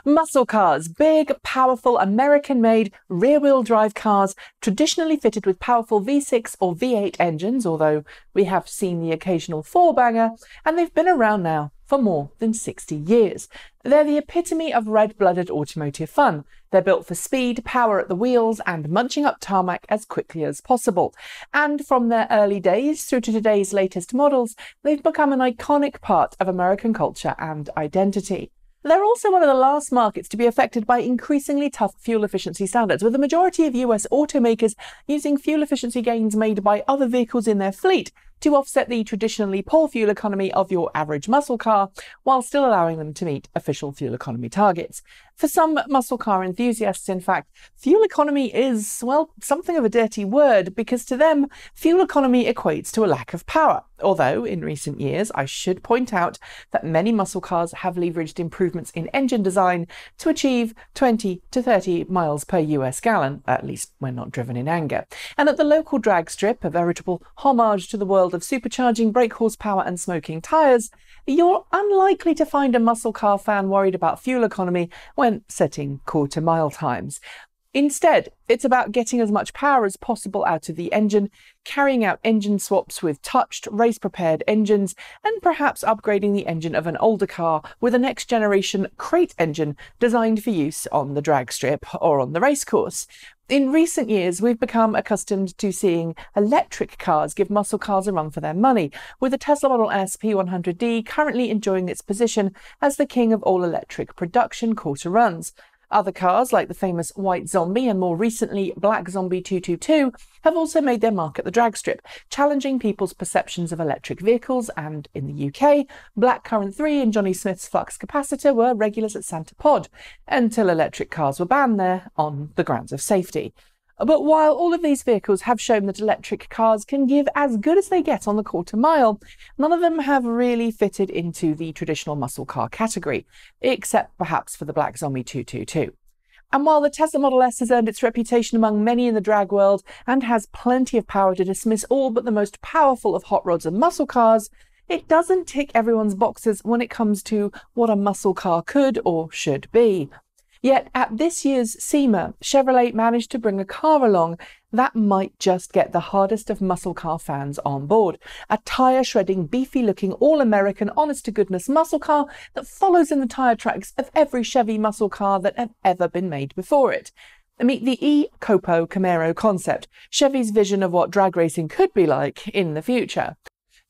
Muscle cars, big, powerful, American-made, rear-wheel drive cars, traditionally fitted with powerful V6 or V8 engines, although we have seen the occasional four-banger, and they've been around now for more than 60 years. They're the epitome of red-blooded automotive fun. They're built for speed, power at the wheels, and munching up tarmac as quickly as possible. And from their early days through to today's latest models, they've become an iconic part of American culture and identity. They're also one of the last markets to be affected by increasingly tough fuel efficiency standards, with the majority of US automakers using fuel efficiency gains made by other vehicles in their fleet to offset the traditionally poor fuel economy of your average muscle car, while still allowing them to meet official fuel economy targets. For some muscle car enthusiasts, in fact, fuel economy is, well, something of a dirty word, because to them, fuel economy equates to a lack of power. Although, in recent years, I should point out that many muscle cars have leveraged improvements in engine design to achieve 20 to 30 miles per US gallon, at least when not driven in anger. And at the local drag strip, a veritable homage to the world of supercharging, brake horsepower and smoking tyres, you're unlikely to find a muscle car fan worried about fuel economy when setting quarter-mile times. Instead, it's about getting as much power as possible out of the engine, carrying out engine swaps with touched, race-prepared engines, and perhaps upgrading the engine of an older car with a next-generation crate engine designed for use on the drag strip or on the racecourse. In recent years, we've become accustomed to seeing electric cars give muscle cars a run for their money, with the Tesla Model S P100D currently enjoying its position as the king of all-electric production quarter runs. Other cars, like the famous White Zombie and more recently Black Zombie 222, have also made their mark at the drag strip, challenging people's perceptions of electric vehicles, and in the UK, Black Current 3 and Johnny Smith's Flux Capacitor were regulars at Santa Pod, until electric cars were banned there on the grounds of safety. But while all of these vehicles have shown that electric cars can give as good as they get on the quarter mile, none of them have really fitted into the traditional muscle car category, except perhaps for the Black Zombie 222. And while the Tesla Model S has earned its reputation among many in the drag world and has plenty of power to dismiss all but the most powerful of hot rods and muscle cars, it doesn't tick everyone's boxes when it comes to what a muscle car could or should be. Yet at this year's SEMA, Chevrolet managed to bring a car along that might just get the hardest of muscle car fans on board. A tyre-shredding, beefy-looking, all-American, honest-to-goodness muscle car that follows in the tyre tracks of every Chevy muscle car that have ever been made before it. Meet the e-COPO Camaro concept, Chevy's vision of what drag racing could be like in the future.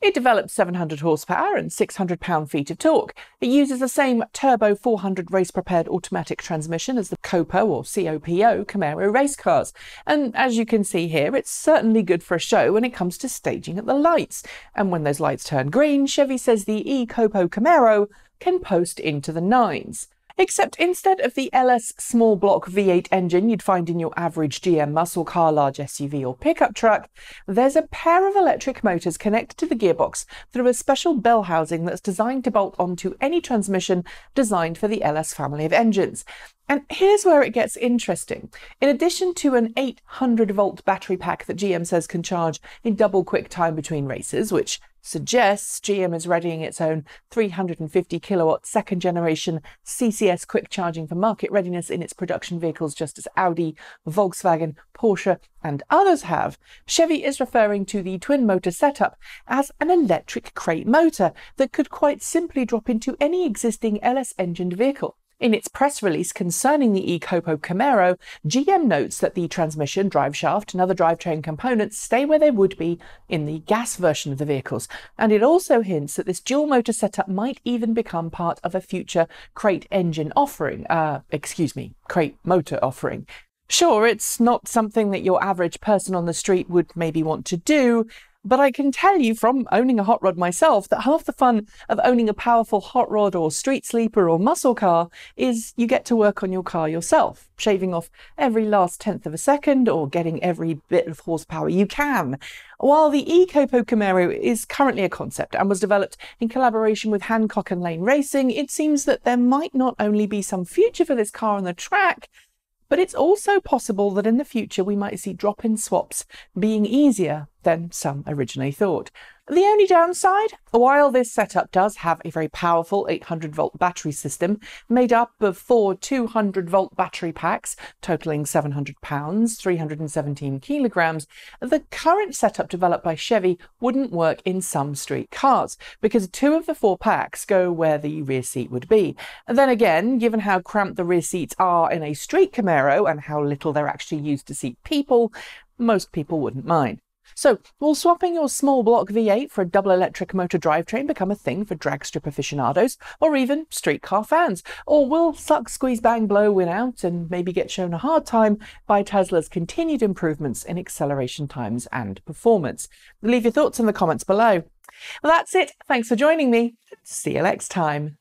It develops 700 horsepower and 600 pound-feet of torque. It uses the same turbo 400 race-prepared automatic transmission as the COPO or COPO Camaro race cars. And as you can see here, it's certainly good for a show when it comes to staging at the lights. And when those lights turn green, Chevy says the e-COPO Camaro can post into the nines. Except instead of the LS small block V8 engine you'd find in your average GM muscle car, large SUV or pickup truck, there's a pair of electric motors connected to the gearbox through a special bell housing that's designed to bolt onto any transmission designed for the LS family of engines. And here's where it gets interesting. In addition to an 800-volt battery pack that GM says can charge in double quick time between races, which suggests GM is readying its own 350-kilowatt second-generation CCS quick charging for market readiness in its production vehicles, just as Audi, Volkswagen, Porsche and others have, Chevy is referring to the twin-motor setup as an electric crate motor that could quite simply drop into any existing LS-engined vehicle. In its press release concerning the e-COPO Camaro, GM notes that the transmission, driveshaft and other drivetrain components stay where they would be in the gas version of the vehicles, and it also hints that this dual-motor setup might even become part of a future crate engine offering, crate motor offering. Sure, it's not something that your average person on the street would maybe want to do, but I can tell you from owning a hot rod myself that half the fun of owning a powerful hot rod or street sleeper or muscle car is you get to work on your car yourself, shaving off every last tenth of a second or getting every bit of horsepower you can. While the e-COPO Camaro is currently a concept and was developed in collaboration with Hancock and Lane Racing, it seems that there might not only be some future for this car on the track, but it's also possible that in the future we might see drop-in swaps being easier than some originally thought. The only downside, while this setup does have a very powerful 800-volt battery system made up of 4 200-volt battery packs totaling 700 pounds, 317 kilograms, the current setup developed by Chevy wouldn't work in some street cars because 2 of the 4 packs go where the rear seat would be. And then again, given how cramped the rear seats are in a street Camaro and how little they're actually used to seat people, most people wouldn't mind. So, will swapping your small block V8 for a double electric motor drivetrain become a thing for drag strip aficionados, or even street car fans? Or will suck, squeeze, bang, blow win out and maybe get shown a hard time by Tesla's continued improvements in acceleration times and performance? Leave your thoughts in the comments below. Well, that's it. Thanks for joining me. See you next time.